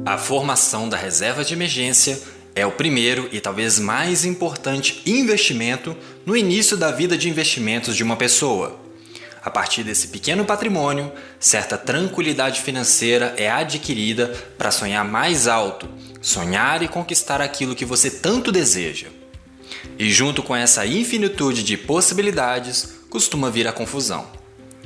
A formação da reserva de emergência é o primeiro e talvez mais importante investimento no início da vida de investimentos de uma pessoa. A partir desse pequeno patrimônio, certa tranquilidade financeira é adquirida para sonhar mais alto, sonhar e conquistar aquilo que você tanto deseja. E junto com essa infinitude de possibilidades, costuma vir a confusão.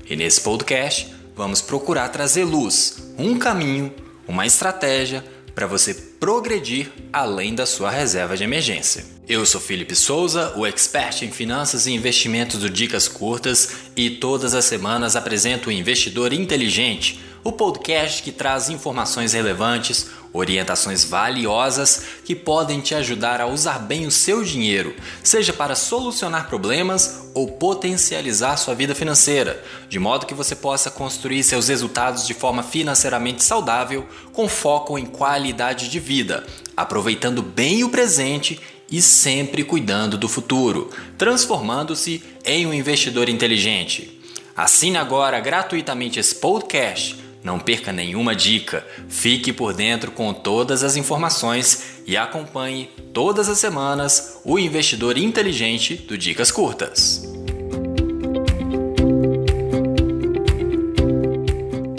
E nesse podcast, vamos procurar trazer luz, um caminho, uma estratégia para você progredir além da sua reserva de emergência. Eu sou Felipe Souza, o expert em finanças e investimentos do Dicas Curtas, e todas as semanas apresento o Investidor Inteligente, o podcast que traz informações relevantes, orientações valiosas que podem te ajudar a usar bem o seu dinheiro, seja para solucionar problemas ou potencializar sua vida financeira, de modo que você possa construir seus resultados de forma financeiramente saudável, com foco em qualidade de vida, aproveitando bem o presente e sempre cuidando do futuro, transformando-se em um investidor inteligente. Assine agora gratuitamente esse podcast. Não perca nenhuma dica, fique por dentro com todas as informações e acompanhe todas as semanas o Investidor Inteligente do Dicas Curtas.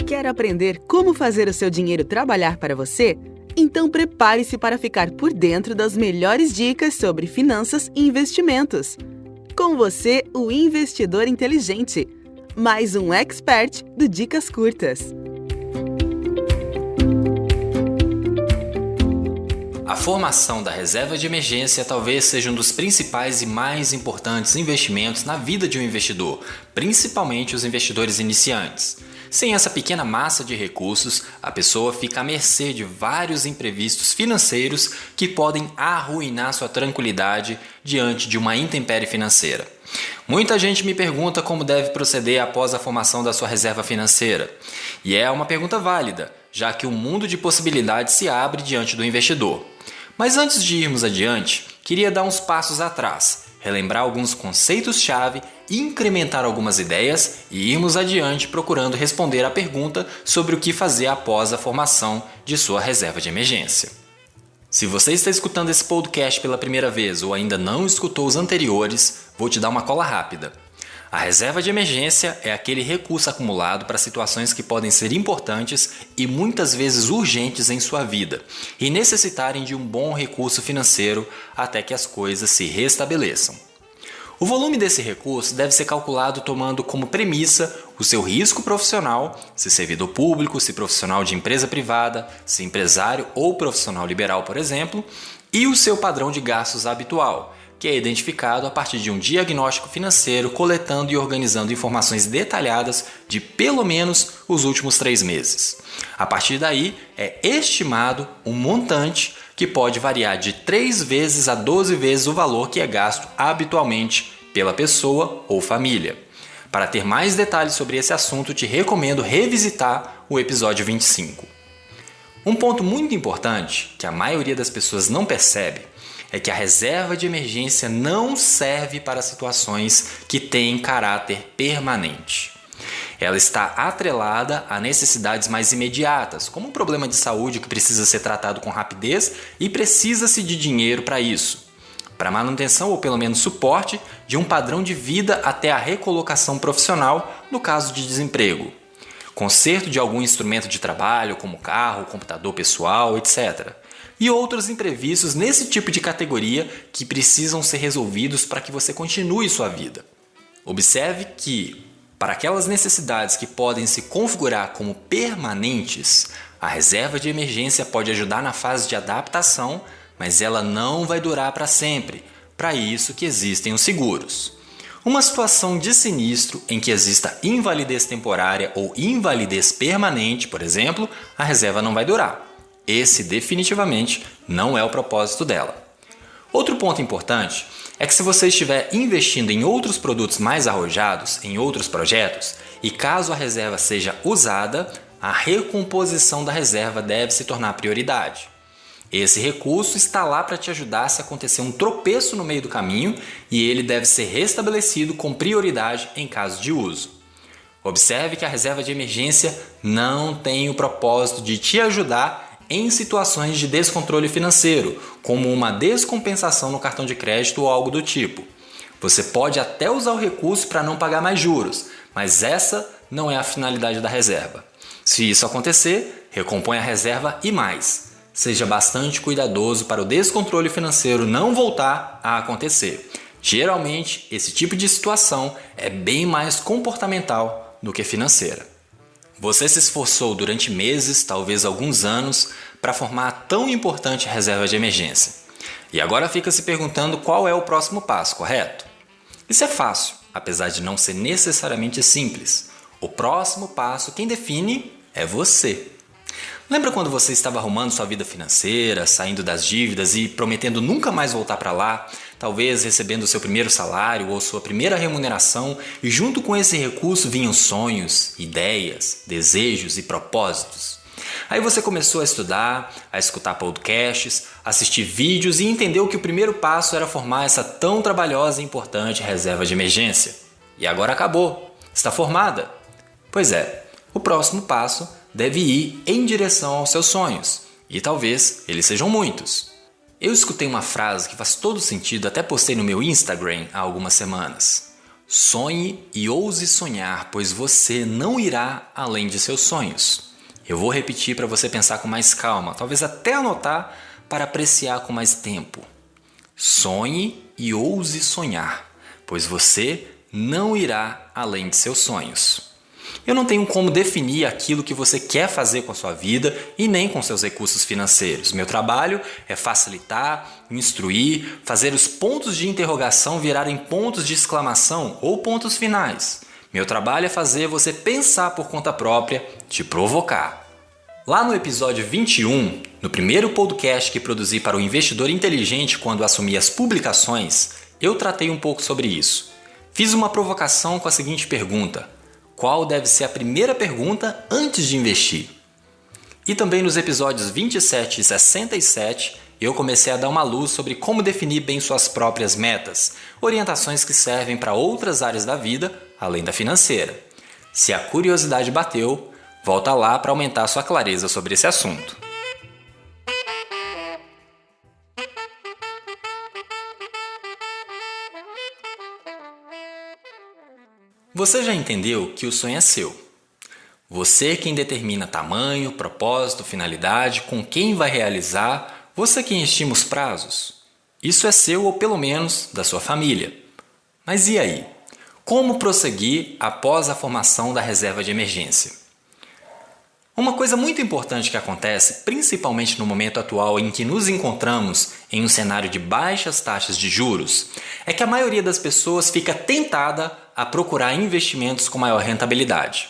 Quer aprender como fazer o seu dinheiro trabalhar para você? Então prepare-se para ficar por dentro das melhores dicas sobre finanças e investimentos. Com você, o Investidor Inteligente, mais um expert do Dicas Curtas. A formação da reserva de emergência talvez seja um dos principais e mais importantes investimentos na vida de um investidor, principalmente os investidores iniciantes. Sem essa pequena massa de recursos, a pessoa fica à mercê de vários imprevistos financeiros que podem arruinar sua tranquilidade diante de uma intempérie financeira. Muita gente me pergunta como deve proceder após a formação da sua reserva financeira. E é uma pergunta válida, já que um mundo de possibilidades se abre diante do investidor. Mas antes de irmos adiante, queria dar uns passos atrás, relembrar alguns conceitos-chave, incrementar algumas ideias e irmos adiante procurando responder à pergunta sobre o que fazer após a formação de sua reserva de emergência. Se você está escutando esse podcast pela primeira vez ou ainda não escutou os anteriores, vou te dar uma cola rápida. A reserva de emergência é aquele recurso acumulado para situações que podem ser importantes e muitas vezes urgentes em sua vida e necessitarem de um bom recurso financeiro até que as coisas se restabeleçam. O volume desse recurso deve ser calculado tomando como premissa o seu risco profissional, se servidor público, se profissional de empresa privada, se empresário ou profissional liberal, por exemplo, e o seu padrão de gastos habitual, que é identificado a partir de um diagnóstico financeiro, coletando e organizando informações detalhadas de pelo menos os últimos 3 meses. A partir daí, é estimado um montante que pode variar de 3 vezes a 12 vezes o valor que é gasto habitualmente pela pessoa ou família. Para ter mais detalhes sobre esse assunto, te recomendo revisitar o episódio 25. Um ponto muito importante que a maioria das pessoas não percebe é que a reserva de emergência não serve para situações que têm caráter permanente. Ela está atrelada a necessidades mais imediatas, como um problema de saúde que precisa ser tratado com rapidez e precisa-se de dinheiro para isso, para manutenção ou pelo menos suporte de um padrão de vida até a recolocação profissional no caso de desemprego, conserto de algum instrumento de trabalho como carro, computador pessoal, etc. E outros imprevistos nesse tipo de categoria que precisam ser resolvidos para que você continue sua vida. Observe que, para aquelas necessidades que podem se configurar como permanentes, a reserva de emergência pode ajudar na fase de adaptação, mas ela não vai durar para sempre. Para isso que existem os seguros. Uma situação de sinistro em que exista invalidez temporária ou invalidez permanente, por exemplo, a reserva não vai durar. Esse definitivamente não é o propósito dela. Outro ponto importante é que se você estiver investindo em outros produtos mais arrojados, em outros projetos, e caso a reserva seja usada, a recomposição da reserva deve se tornar prioridade. Esse recurso está lá para te ajudar se acontecer um tropeço no meio do caminho e ele deve ser restabelecido com prioridade em caso de uso. Observe que a reserva de emergência não tem o propósito de te ajudar em situações de descontrole financeiro, como uma descompensação no cartão de crédito ou algo do tipo. Você pode até usar o recurso para não pagar mais juros, mas essa não é a finalidade da reserva. Se isso acontecer, recompõe a reserva e mais. Seja bastante cuidadoso para o descontrole financeiro não voltar a acontecer. Geralmente, esse tipo de situação é bem mais comportamental do que financeira. Você se esforçou durante meses, talvez alguns anos, para formar a tão importante reserva de emergência. E agora fica se perguntando qual é o próximo passo, correto? Isso é fácil, apesar de não ser necessariamente simples. O próximo passo, quem define, é você. Lembra quando você estava arrumando sua vida financeira, saindo das dívidas e prometendo nunca mais voltar para lá, talvez recebendo o seu primeiro salário ou sua primeira remuneração, e junto com esse recurso vinham sonhos, ideias, desejos e propósitos? Aí você começou a estudar, a escutar podcasts, assistir vídeos e entendeu que o primeiro passo era formar essa tão trabalhosa e importante reserva de emergência. E agora acabou, está formada. Pois é, o próximo passo deve ir em direção aos seus sonhos, e talvez eles sejam muitos. Eu escutei uma frase que faz todo sentido, até postei no meu Instagram há algumas semanas. Sonhe e ouse sonhar, pois você não irá além de seus sonhos. Eu vou repetir para você pensar com mais calma, talvez até anotar para apreciar com mais tempo. Sonhe e ouse sonhar, pois você não irá além de seus sonhos. Eu não tenho como definir aquilo que você quer fazer com a sua vida e nem com seus recursos financeiros. Meu trabalho é facilitar, instruir, fazer os pontos de interrogação virarem pontos de exclamação ou pontos finais. Meu trabalho é fazer você pensar por conta própria, te provocar. Lá no episódio 21, no primeiro podcast que produzi para o Investidor Inteligente quando assumi as publicações, eu tratei um pouco sobre isso. Fiz uma provocação com a seguinte pergunta: qual deve ser a primeira pergunta antes de investir? E também nos episódios 27 e 67, eu comecei a dar uma luz sobre como definir bem suas próprias metas, orientações que servem para outras áreas da vida, além da financeira. Se a curiosidade bateu, volta lá para aumentar sua clareza sobre esse assunto. Você já entendeu que o sonho é seu. Você é quem determina tamanho, propósito, finalidade, com quem vai realizar, você é quem estima os prazos. Isso é seu ou pelo menos da sua família. Mas e aí? Como prosseguir após a formação da reserva de emergência? Uma coisa muito importante que acontece, principalmente no momento atual em que nos encontramos em um cenário de baixas taxas de juros, é que a maioria das pessoas fica tentada a procurar investimentos com maior rentabilidade.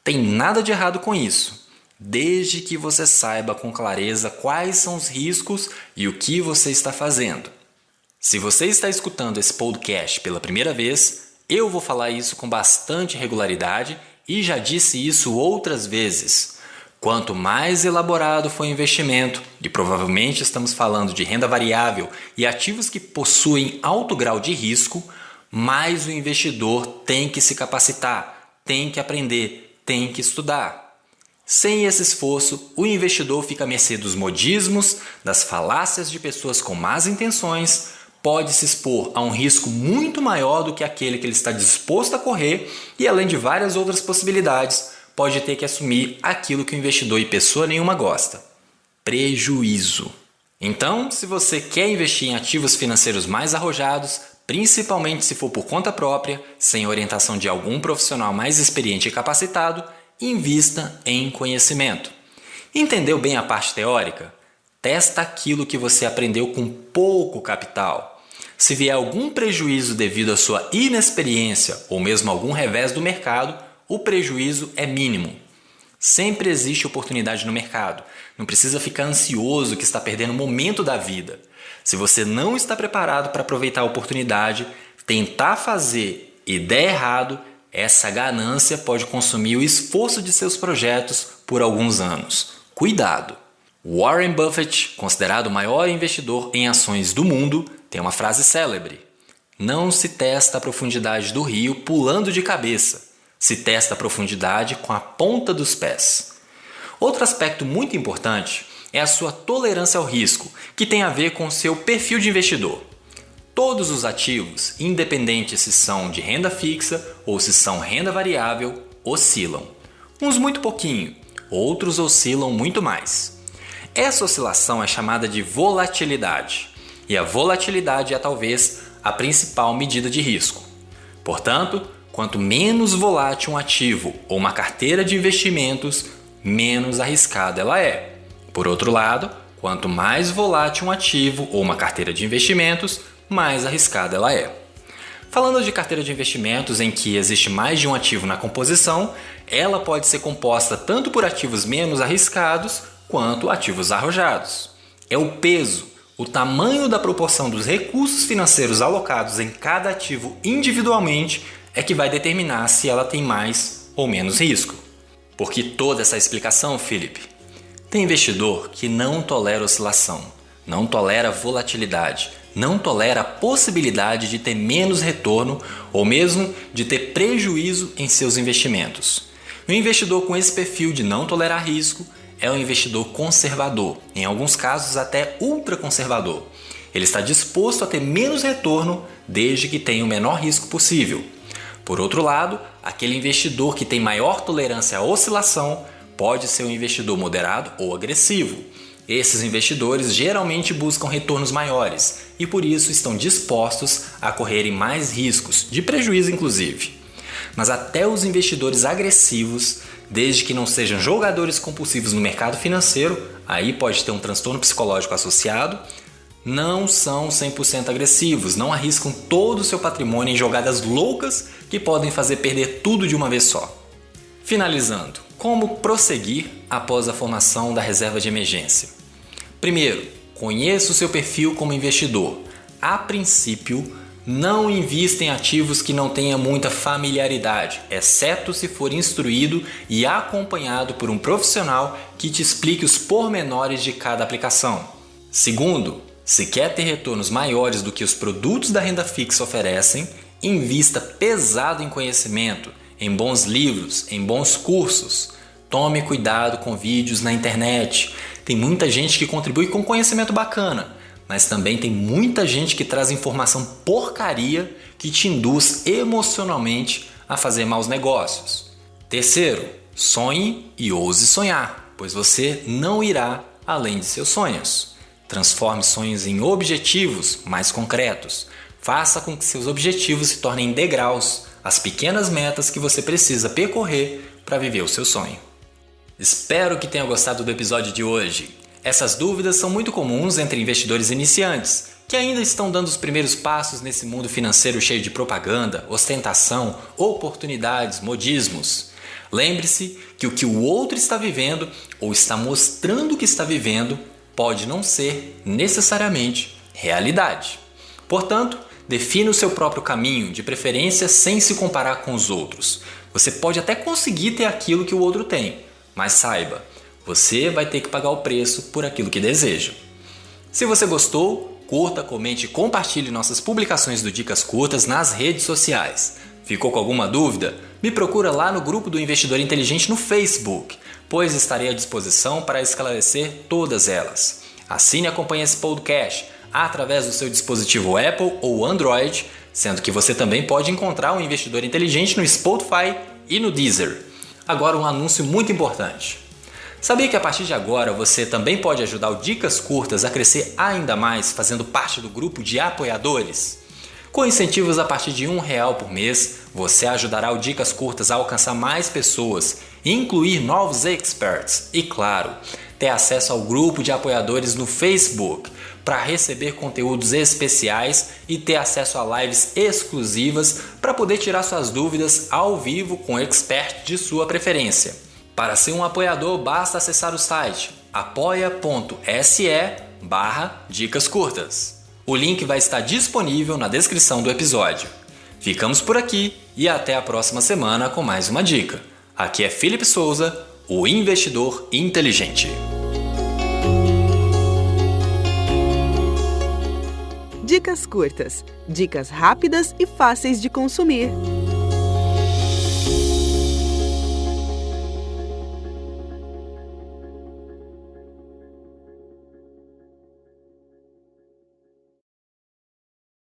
Tem nada de errado com isso, desde que você saiba com clareza quais são os riscos e o que você está fazendo. Se você está escutando esse podcast pela primeira vez, eu vou falar isso com bastante regularidade e já disse isso outras vezes. Quanto mais elaborado for o investimento, e provavelmente estamos falando de renda variável e ativos que possuem alto grau de risco, mais o investidor tem que se capacitar, tem que aprender, tem que estudar. Sem esse esforço, o investidor fica à mercê dos modismos, das falácias de pessoas com más intenções, pode se expor a um risco muito maior do que aquele que ele está disposto a correr e, além de várias outras possibilidades, pode ter que assumir aquilo que o investidor e pessoa nenhuma gosta: prejuízo. Então, se você quer investir em ativos financeiros mais arrojados, principalmente se for por conta própria, sem orientação de algum profissional mais experiente e capacitado, invista em conhecimento. Entendeu bem a parte teórica? Testa aquilo que você aprendeu com pouco capital. Se vier algum prejuízo devido à sua inexperiência ou mesmo algum revés do mercado, o prejuízo é mínimo. Sempre existe oportunidade no mercado. Não precisa ficar ansioso que está perdendo o momento da vida. Se você não está preparado para aproveitar a oportunidade, tentar fazer e der errado, essa ganância pode consumir o esforço de seus projetos por alguns anos. Cuidado! Warren Buffett, considerado o maior investidor em ações do mundo, tem uma frase célebre: não se testa a profundidade do rio pulando de cabeça. Se testa a profundidade com a ponta dos pés. Outro aspecto muito importante é a sua tolerância ao risco, que tem a ver com o seu perfil de investidor. Todos os ativos, independente se são de renda fixa ou se são renda variável, oscilam. Uns muito pouquinho, outros oscilam muito mais. Essa oscilação é chamada de volatilidade, e a volatilidade é talvez a principal medida de risco. Portanto, quanto menos volátil um ativo ou uma carteira de investimentos, menos arriscada ela é. Por outro lado, quanto mais volátil um ativo ou uma carteira de investimentos, mais arriscada ela é. Falando de carteira de investimentos em que existe mais de um ativo na composição, ela pode ser composta tanto por ativos menos arriscados quanto ativos arrojados. É o peso, o tamanho da proporção dos recursos financeiros alocados em cada ativo individualmente é que vai determinar se ela tem mais ou menos risco. Por que toda essa explicação, Felipe? Tem investidor que não tolera oscilação, não tolera volatilidade, não tolera a possibilidade de ter menos retorno ou mesmo de ter prejuízo em seus investimentos. O investidor com esse perfil de não tolerar risco é um investidor conservador, em alguns casos até ultraconservador. Ele está disposto a ter menos retorno desde que tenha o menor risco possível. Por outro lado, aquele investidor que tem maior tolerância à oscilação pode ser um investidor moderado ou agressivo. Esses investidores geralmente buscam retornos maiores e por isso estão dispostos a correrem mais riscos, de prejuízo inclusive. Mas até os investidores agressivos, desde que não sejam jogadores compulsivos no mercado financeiro, aí pode ter um transtorno psicológico associado, não são 100% agressivos, não arriscam todo o seu patrimônio em jogadas loucas que podem fazer perder tudo de uma vez só. Finalizando, como prosseguir após a formação da reserva de emergência? Primeiro, conheça o seu perfil como investidor. A princípio, não invista em ativos que não tenha muita familiaridade, exceto se for instruído e acompanhado por um profissional que te explique os pormenores de cada aplicação. Segundo, se quer ter retornos maiores do que os produtos da renda fixa oferecem, invista pesado em conhecimento, em bons livros, em bons cursos. Tome cuidado com vídeos na internet. Tem muita gente que contribui com conhecimento bacana, mas também tem muita gente que traz informação porcaria que te induz emocionalmente a fazer maus negócios. Terceiro, sonhe e ouse sonhar, pois você não irá além de seus sonhos. Transforme sonhos em objetivos mais concretos. Faça com que seus objetivos se tornem degraus, as pequenas metas que você precisa percorrer para viver o seu sonho. Espero que tenha gostado do episódio de hoje. Essas dúvidas são muito comuns entre investidores iniciantes, que ainda estão dando os primeiros passos nesse mundo financeiro cheio de propaganda, ostentação, oportunidades, modismos. Lembre-se que o que o outro está vivendo ou está mostrando que está vivendo pode não ser necessariamente realidade. Portanto, defina o seu próprio caminho, de preferência sem se comparar com os outros. Você pode até conseguir ter aquilo que o outro tem, mas saiba, você vai ter que pagar o preço por aquilo que deseja. Se você gostou, curta, comente e compartilhe nossas publicações do Dicas Curtas nas redes sociais. Ficou com alguma dúvida? Me procura lá no grupo do Investidor Inteligente no Facebook, pois estarei à disposição para esclarecer todas elas. Assine e acompanhe esse podcast através do seu dispositivo Apple ou Android, sendo que você também pode encontrar o Investidor Inteligente no Spotify e no Deezer. Agora um anúncio muito importante. Sabia que a partir de agora você também pode ajudar o Dicas Curtas a crescer ainda mais fazendo parte do grupo de apoiadores? Com incentivos a partir de R$1 por mês, você ajudará o Dicas Curtas a alcançar mais pessoas, incluir novos experts e, claro, ter acesso ao grupo de apoiadores no Facebook para receber conteúdos especiais e ter acesso a lives exclusivas para poder tirar suas dúvidas ao vivo com expert de sua preferência. Para ser um apoiador, basta acessar o site apoia.se/Dicas Curtas. O link vai estar disponível na descrição do episódio. Ficamos por aqui e até a próxima semana com mais uma dica. Aqui é Felipe Souza, o investidor inteligente. Dicas curtas, dicas rápidas e fáceis de consumir.